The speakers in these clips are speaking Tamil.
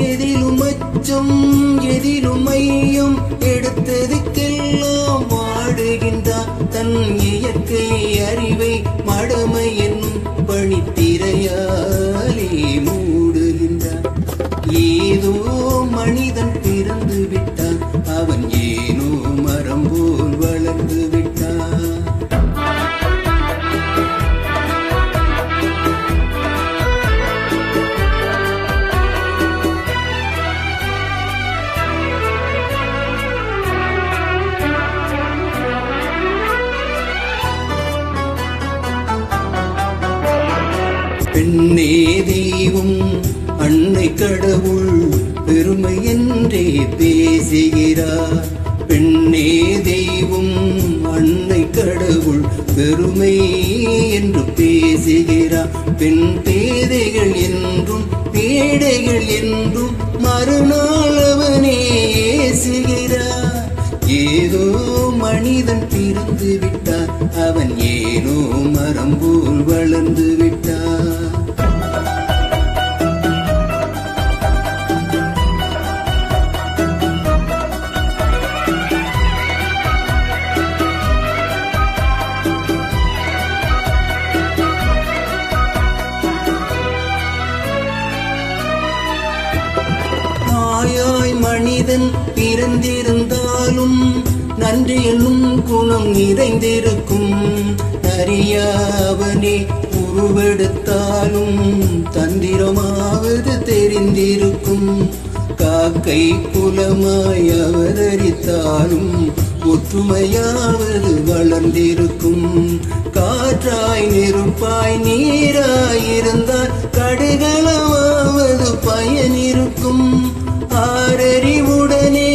எதிலும் அச்சம் எதிலும் மையம் எடுத்ததுக்கெல்லாம் வாடுகின்றான் தன் இயற்கை அறிவை மடமை என்னும் பணித்திரையாலே மூடுகின்றான். ஏதோ மனிதன் பிறந்து விட்டான், அவன் ஏனோ மரம் போல் வளர்ந்து விட்டான். பெண்ணே தெய்வம் அன்னை கடவுள் பெருமை என்றே பேசுகிறார். பெண்ணே தெய்வம் அன்னை கடவுள் பெருமை என்று பேசுகிறார். பெண் பேதைகள் என்றும் பேடைகள் என்றும் மறுநாள் அவனே ஏசுகிறார். ஏதோ மனிதன் பிறந்து விட்டான், அவன் ஏனோ மரம் போல் வளர்ந்து விட்டான். தாயாய் மனிதன் பிறந்திருந்தாலும் நன்றி என்னும் குணம் நிறைந்திருக்கும். நரியாவனே உருவெடுத்தாலும் தந்திரமாவது தெரிந்திருக்கும். காக்கை குலமாய் அவதரித்தாலும் ஒற்றுமையாவது வளர்ந்திருக்கும். காற்றாய் நெருப்பாய் நீராயிருந்தால் கடுகளவாவது பயனிருக்கும். ஆறறிவுடனே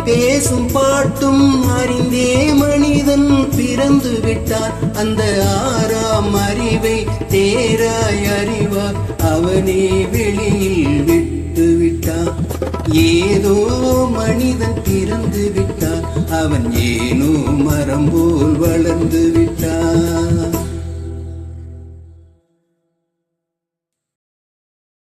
பேசும் பாட்டும் அறிந்தே மனிதன் பிறந்து விட்டான். அந்த ஆறாம் அறிவை தேராய் அறிவார் அவனே வெளியில் விட்டு விட்டான். ஏதோ மனிதன் பிறந்து விட்டான், அவன் ஏனோ மரம் போல்